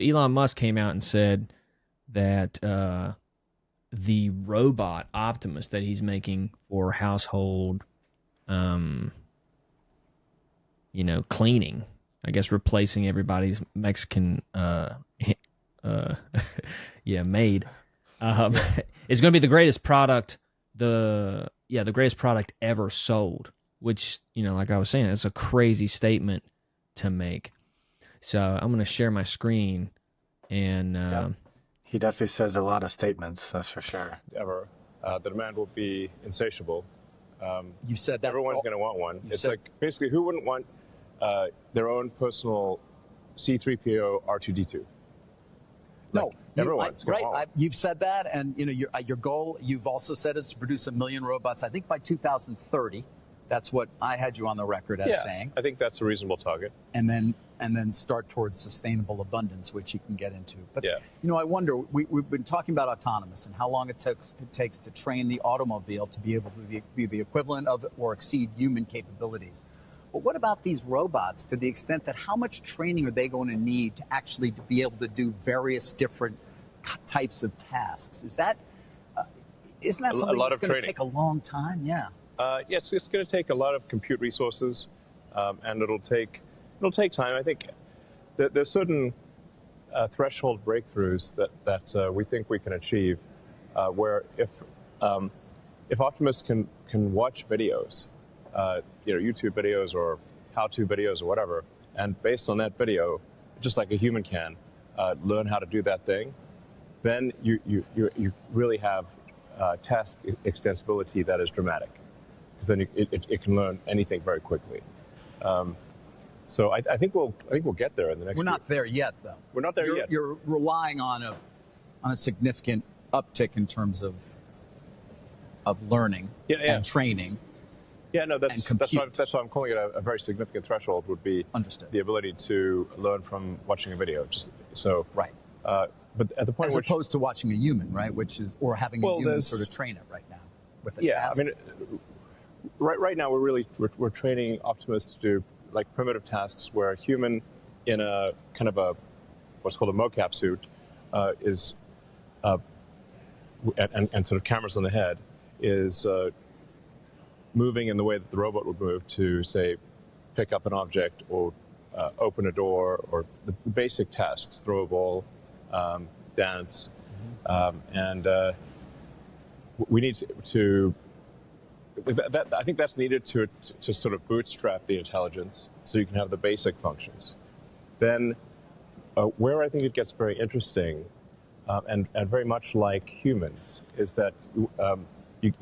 Elon Musk came out and said that the robot Optimus that he's making for household, cleaning, I guess replacing everybody's Mexican, maid, is going to be the greatest product, the greatest product ever sold. Which, like I was saying, it's a crazy statement to make. So I'm going to share my screen, and he definitely says a lot of statements. That's for sure. Ever, the demand will be insatiable. You said that everyone's going to want one. It's like basically who wouldn't want their own personal C-3PO R2-D2? No, everyone's going to want one. You've said that, and your goal. You've also said is to produce 1 million robots. I think by 2030. That's what I had you on the record as saying. I think that's a reasonable target. And then start towards sustainable abundance, which you can get into. But I wonder. We've been talking about autonomous and how long it takes to train the automobile to be able to be the equivalent of or exceed human capabilities. But what about these robots? To the extent that how much training are they going to need to actually be able to do various different types of tasks? Isn't that something that's going to take a long time? Yeah. It's going to take a lot of compute resources, and it'll take time. I think that there's certain threshold breakthroughs that we think we can achieve, where if Optimus can watch videos, YouTube videos or how-to videos or whatever, and based on that video, just like a human can, learn how to do that thing, then you really have task extensibility that is dramatic. Because then it can learn anything very quickly. So I think we'll get there in the next. We're not there yet, though. We're not there yet. You're relying on a significant uptick in terms of learning and training. Yeah, no, that's why I'm calling it a very significant threshold. Would be the ability to learn from watching a video. Right. But at the point as opposed to watching a human, right? Or having a human sort of train it right now with a task. I mean. Right now, we're training Optimus to do like primitive tasks where a human in a kind of a what's called a mocap suit is and sort of cameras on the head is moving in the way that the robot would move to say pick up an object or open a door or the basic tasks, throw a ball, dance, and we need to. I think that's needed to sort of bootstrap the intelligence so you can have the basic functions. Then where I think it gets very interesting and very much like humans is that you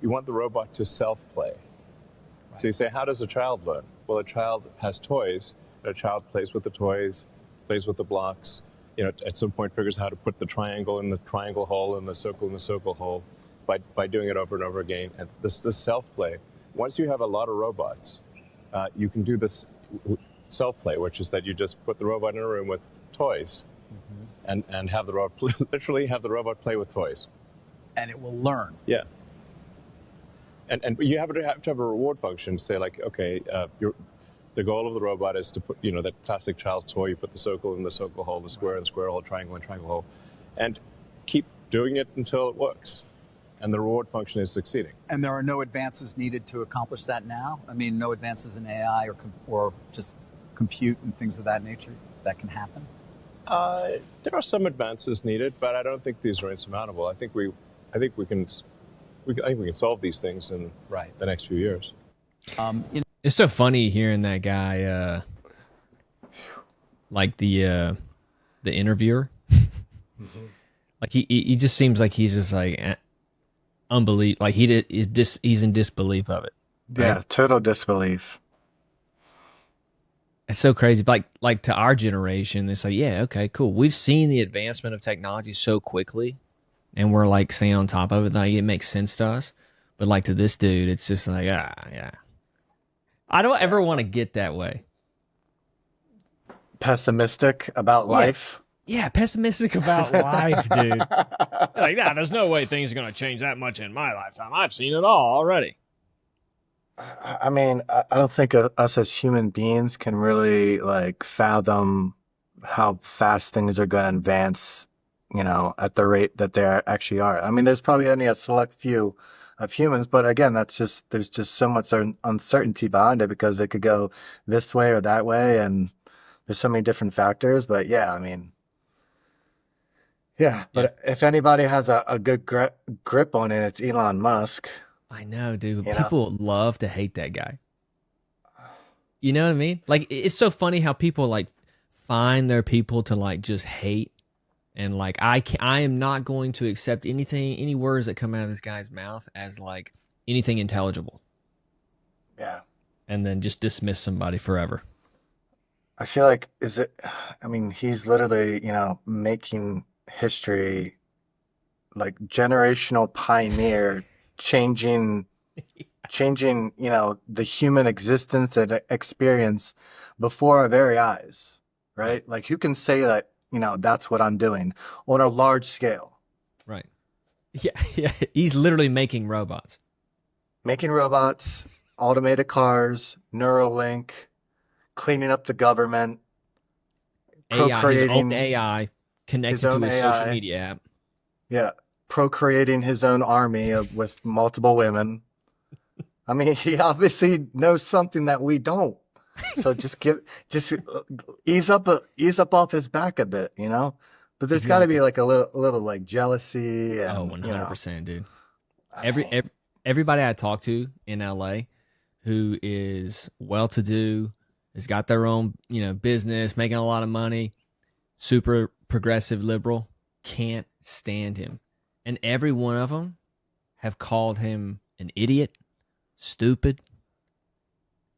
want the robot to self-play. Right. So you say, how does a child learn? Well, a child has toys. A child plays with the toys, plays with the blocks. At some point figures out how to put the triangle in the triangle hole and the circle in the circle hole. By doing it over and over again. And this self-play, once you have a lot of robots, you can do this self-play, which is that you just put the robot in a room with toys and have the robot literally have the robot play with toys. And it will learn. Yeah. And you have to have a reward function, say like, okay, the goal of the robot is to put, that classic child's toy, you put the circle in the circle hole, the square in the square hole, triangle in the triangle hole, and keep doing it until it works. And the reward function is succeeding. And there are no advances needed to accomplish that now? I mean, no advances in AI or just compute and things of that nature that can happen? There are some advances needed, but I don't think these are insurmountable. I think we can solve these things in the next few years. It's so funny hearing that guy, like the interviewer. Like he just seems like he's just like unbelief, like he's in disbelief of it. Right? Yeah, total disbelief. It's so crazy. Like to our generation, it's like, yeah, okay, cool. We've seen the advancement of technology so quickly, and we're like staying on top of it. Like it makes sense to us. But like to this dude, it's just like, yeah. I don't ever want to get that way. Pessimistic about life. Yeah, pessimistic about life, dude. Like, there's no way things are going to change that much in my lifetime. I've seen it all already. I mean, I don't think us as human beings can really like fathom how fast things are going to advance, at the rate that they actually are. I mean, there's probably only a select few of humans, but again, there's just so much uncertainty behind it because it could go this way or that way, and there's so many different factors. But yeah, I mean, yeah. But if anybody has a good grip on it, it's Elon Musk. I know, dude. You know? People love to hate that guy. You know what I mean? Like, it's so funny how people like find their people to like just hate, and like I am not going to accept any words that come out of this guy's mouth as like anything intelligible. Yeah. And then just dismiss somebody forever. I feel like I mean, he's literally, making history, like generational pioneer, changing, the human existence and experience before our very eyes, right? Like, who can say that, that's what I'm doing on a large scale? Right. Yeah, yeah. He's literally making robots. Making robots, automated cars, Neuralink, cleaning up the government, AI, his own procreating AI connected his own to his AI. social media app. Yeah, procreating his own army with multiple women. I mean, he obviously knows something that we don't. So just ease up off his back a bit, But there's got to be like a little like jealousy and, Oh, 100%, dude. I mean, Everybody I talk to in LA who is well-to-do, has got their own, business, making a lot of money, super progressive liberal, can't stand him. And every one of them have called him an idiot, stupid.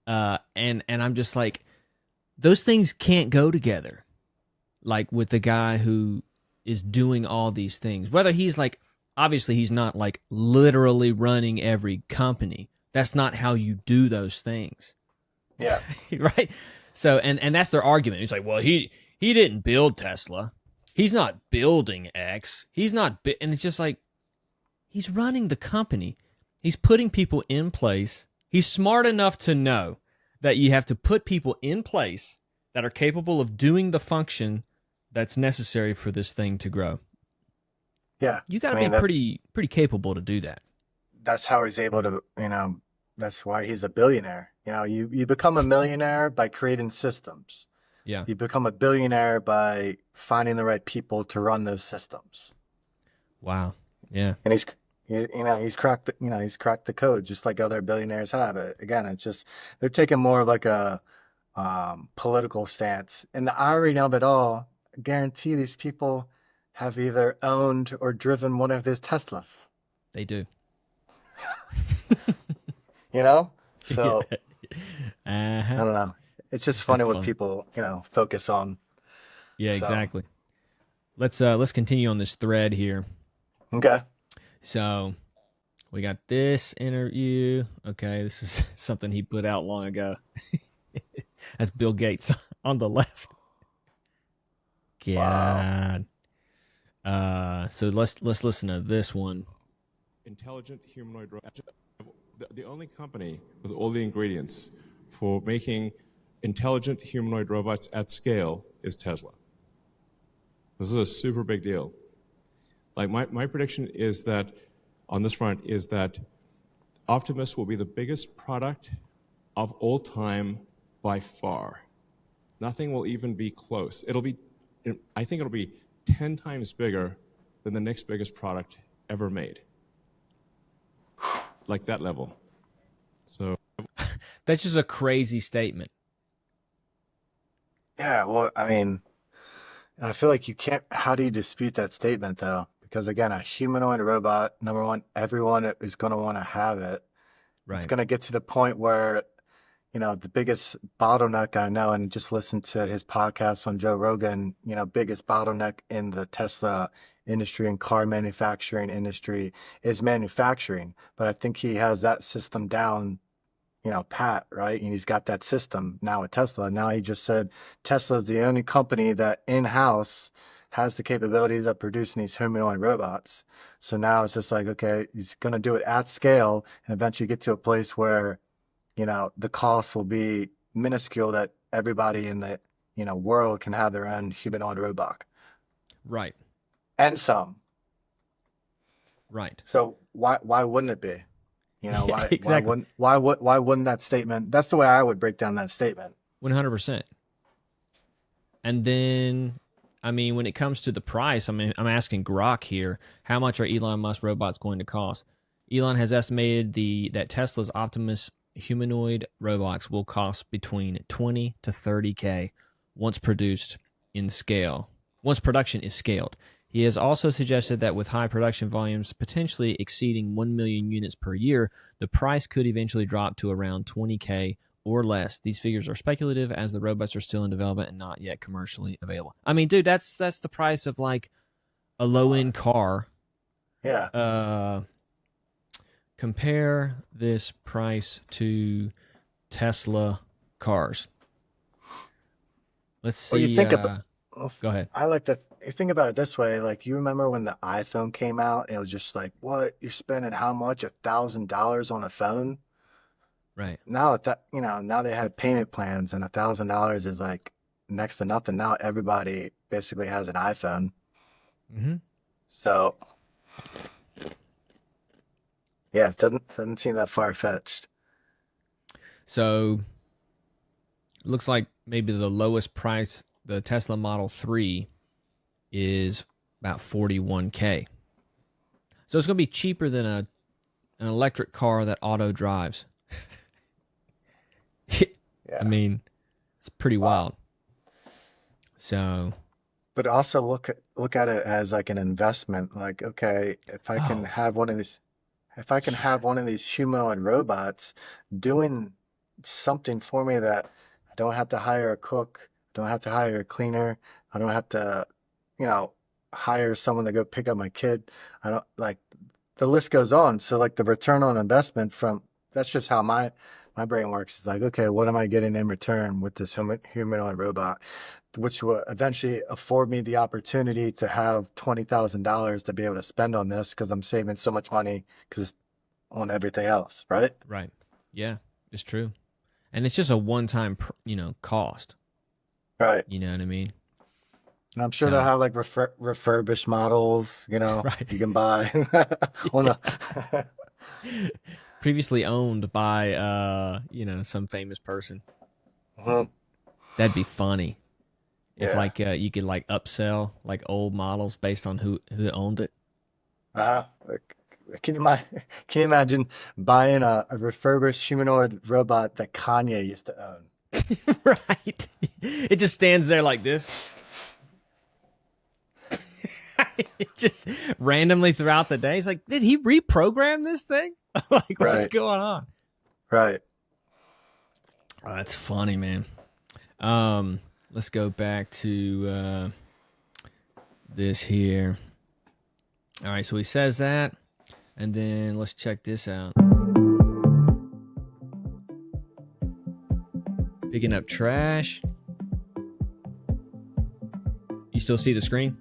And I'm just like, those things can't go together. Like with the guy who is doing all these things, whether he's like, obviously he's not like literally running every company. That's not how you do those things. yeah. Right. So, and that's their argument. He's like, well, he didn't build Tesla. He's not building X. He's not, and it's just like, he's running the company. He's putting people in place. He's smart enough to know that you have to put people in place that are capable of doing the function that's necessary for this thing to grow. Yeah. You got to be pretty capable to do that. That's how he's able to, that's why he's a billionaire. You become a millionaire by creating systems. Yeah. You become a billionaire by finding the right people to run those systems. Wow. Yeah. And he's cracked the code just like other billionaires have. Again, it's just they're taking more of like a political stance. And the irony of it all, I guarantee these people have either owned or driven one of his Teslas. They do. So I don't know. It's just funny what people, focus on. Yeah, So. exactly. Let's continue on this thread here. Okay. So we got this interview. Okay, this is something he put out long ago. That's Bill Gates on the left. God. Wow. So let's listen to this one. Intelligent humanoid robot. The only company with all the ingredients for making intelligent humanoid robots at scale is Tesla. This is a super big deal. Like my prediction is that on this front is that Optimus will be the biggest product of all time by far. Nothing will even be close. I think it'll be 10 times bigger than the next biggest product ever made. Like that level. So that's just a crazy statement. Yeah, well, I mean, I feel like you can't. How do you dispute that statement, though? Because again, a humanoid robot, number one, everyone is going to want to have it. Right. It's going to get to the point where, the biggest bottleneck I know, and just listen to his podcast on Joe Rogan, biggest bottleneck in the Tesla industry and car manufacturing industry is manufacturing. But I think he has that system down, pat, right? And he's got that system now at Tesla. Now he just said Tesla is the only company that in-house has the capabilities of producing these humanoid robots. So now it's just like, okay, he's going to do it at scale and eventually get to a place where, the cost will be minuscule that everybody in the, world can have their own humanoid robot. Right. And some. Right. So why wouldn't it be? Exactly. Why wouldn't that statement? That's the way I would break down that statement. 100%. And then, I mean, when it comes to the price, I mean, I'm asking Grok here, how much are Elon Musk robots going to cost? Elon has estimated that Tesla's Optimus humanoid robots will cost between 20 to 30K once produced in scale. Once production is scaled. He has also suggested that with high production volumes potentially exceeding 1 million units per year, the price could eventually drop to around 20K or less. These figures are speculative as the robots are still in development and not yet commercially available. I mean, dude, that's the price of like a low-end car. Yeah. Compare this price to Tesla cars. Let's see. Well, you think about. Go ahead. I like that. You think about it this way. Like, you remember when the iPhone came out, and it was just like, what? You're spending how much? $1,000 on a phone? Right. Now now they have payment plans, and $1,000 is like next to nothing. Now everybody basically has an iPhone. Mm-hmm. So, yeah, it doesn't seem that far-fetched. So, looks like maybe the lowest price, the Tesla Model 3, is about 41K. So it's going to be cheaper than an electric car that auto drives. Yeah. I mean, it's pretty wild. So, but also look at it as like an investment. Like, okay, if I can have one of these humanoid robots doing something for me that I don't have to hire a cook, don't have to hire a cleaner, I don't have to, hire someone to go pick up my kid. I don't like the list goes on. So like the return on investment that's just how my brain works. It's like, okay, what am I getting in return with this humanoid robot, which will eventually afford me the opportunity to have $20,000 to be able to spend on this because I'm saving so much money because on everything else, right? right. Yeah, it's true. And it's just a one-time, cost. Right. You know what I mean? And I'm sure they'll have like refurbished models, Right. you can buy. Previously owned by, some famous person. Mhm. That'd be funny. If Yeah. like you could like upsell like old models based on who owned it. Like, can you imagine buying a refurbished humanoid robot that Kanye used to own? Right. It just stands there like this. It just randomly throughout the day. He's like, did he reprogram this thing? Like, what's Right. going on? Right. Oh, that's funny, man. Let's go back to this here. All right, so he says that, and then let's check this out. Picking up trash. You still see the screen?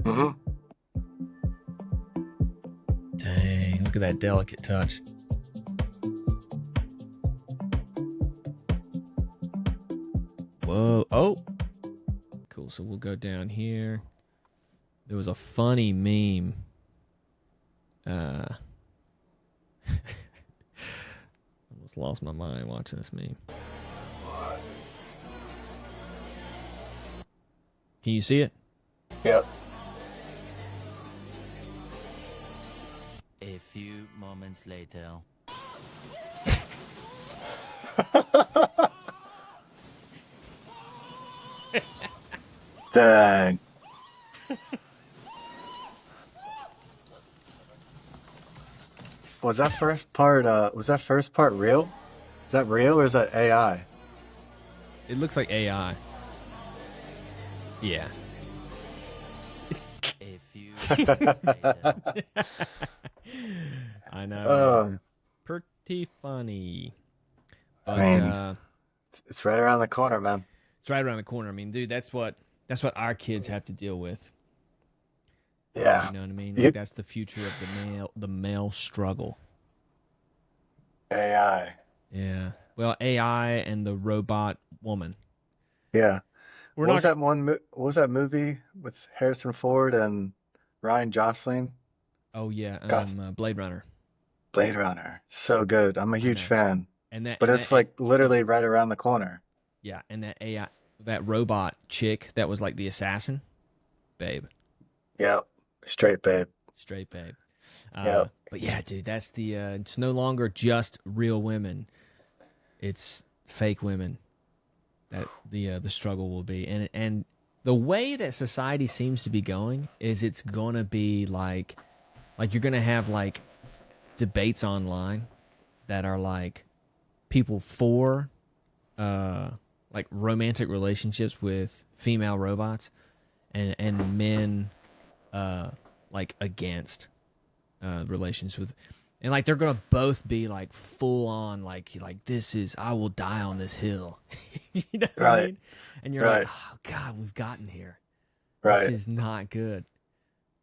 Mm-hmm. Dang, look at that delicate touch. Whoa. Oh. Cool. So we'll go down here. There was a funny meme. Almost lost my mind watching this meme. Can you see it? Yep. A few moments later. Dang. Was that first part real? Is that real or is that AI? It looks like AI. Yeah. A few moments later. I know. Pretty funny. But it's right around the corner, man. it's right around the corner. I mean, dude, that's what our kids have to deal with. Yeah. You know what I mean? Like, that's the future of the male struggle. AI. Yeah. Well, AI and the robot woman. Yeah. we're What was not. that what was that movie with Harrison Ford and Ryan Gosling? Oh yeah, God, Blade Runner. Blade Runner. So good. I'm a I huge know. fan. And that But and it's that like literally right around the corner. yeah, and that AI, that robot chick that was like the assassin, babe, Yep. Straight babe. straight babe. Yep. But yeah, dude, that's the. It's no longer just real women; it's fake women that the struggle will be, and the way that society seems to be going is it's gonna be like you're gonna have like debates online that are like people for like romantic relationships with female robots and men like against relations with, and like they're gonna both be like full on like this is, I will die on this hill. You know what I Right. mean? And you're Right. like, oh god, we've gotten here. Right. This is not good.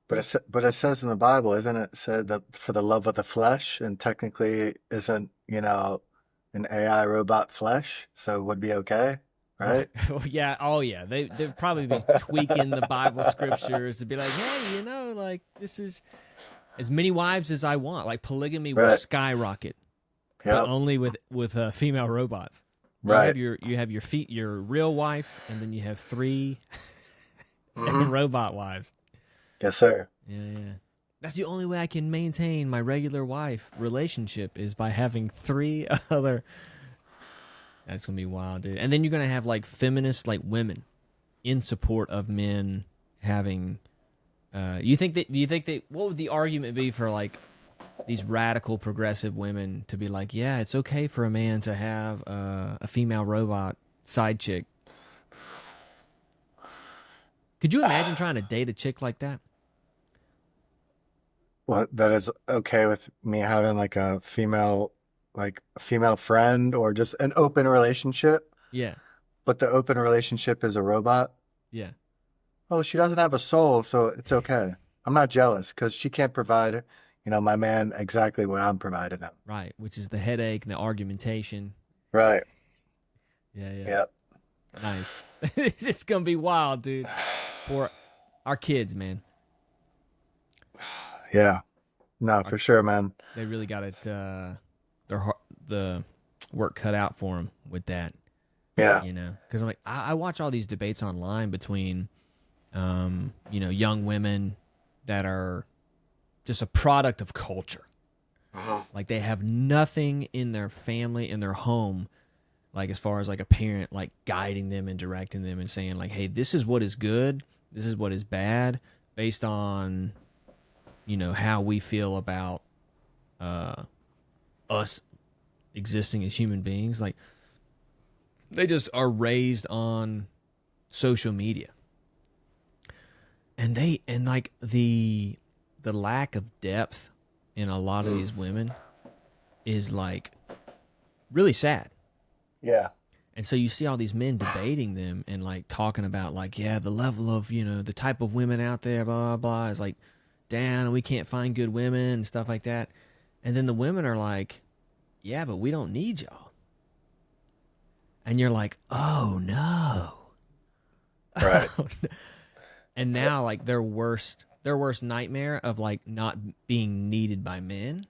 But it says in the Bible, isn't it, said that for the love of the flesh, and technically isn't, an AI robot flesh, so it would be okay, right? Yeah, oh yeah, they'd probably be tweaking the Bible scriptures to be like, hey, like this is as many wives as I want. Like polygamy will Right. skyrocket, but Yep. only with female robots. Right. You have your real wife, and then you have 3 Mhm. robot wives. Yes, sir. Yeah. That's the only way I can maintain my regular wife relationship is by having 3 other. That's gonna be wild, dude. And then you're gonna have like feminist like women in support of men having. Do you think that? What would the argument be for like these radical progressive women to be like, yeah, it's okay for a man to have a female robot side chick? Could you imagine trying to date a chick like that? Well, that is okay with me having like a female friend or just an open relationship, Yeah, but the open relationship is a robot. yeah, Oh, she doesn't have a soul, so it's okay. I'm not jealous because she can't provide, my man exactly what I'm providing him. right. Which is the headache and the argumentation. Right. Yeah. Yep. Nice. It's gonna be wild, dude. For our kids, man. Yeah. No, for sure, man. They really got it. The work cut out for them with that. Yeah. Because I'm like, I watch all these debates online between, young women that are just a product of culture. Like they have nothing in their family, in their home, like as far as like a parent, like guiding them and directing them and saying like, hey, this is what is good, this is what is bad, based on, how we feel about us existing as human beings. Like they just are raised on social media. And like the lack of depth in a lot of these women is like really sad. Yeah. And so you see all these men debating them and like talking about like, yeah, the level of, the type of women out there, blah, blah, blah, is like down and we can't find good women and stuff like that. And then the women are like, yeah, but we don't need y'all. And you're like, oh no. Right. And now like their worst nightmare of like not being needed by men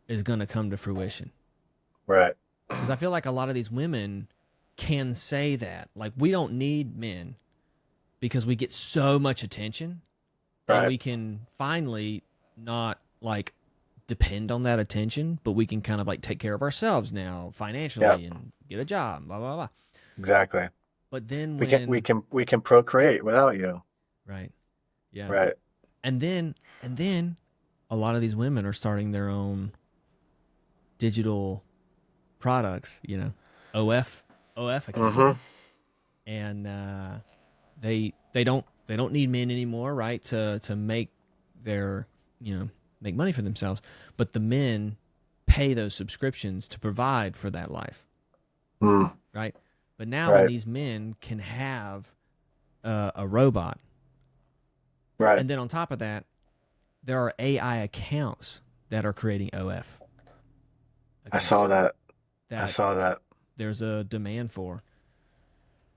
is going to come to fruition. Right. Because I feel like a lot of these women can say that. Like, we don't need men because we get so much attention. Right. And we can finally not, like, depend on that attention, but we can kind of, like, take care of ourselves now financially and get a job, blah, blah, blah. Exactly. But then we can procreate without you. Right. Yeah. Right. And then a lot of these women are starting their own digital products, OF accounts, and they don't need men anymore, right? To make their make money for themselves, but the men pay those subscriptions to provide for that life, right? But now when these men can have a robot, right, and then on top of that, there are AI accounts that are creating OF. I saw that. I saw that. There's a demand for.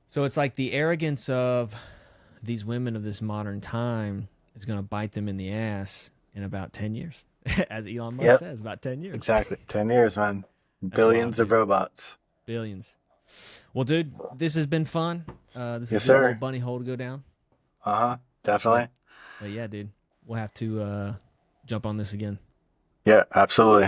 So it's like the arrogance of these women of this modern time is going to bite them in the ass in about 10 years. As Elon Musk says, about 10 years. Exactly. 10 years, man. That's Billions wild, of robots. Billions. Well, dude, this has been fun. This Yes, is a good sir. little bunny hole to go down. Definitely. But yeah, dude, we'll have to jump on this again. Yeah, absolutely.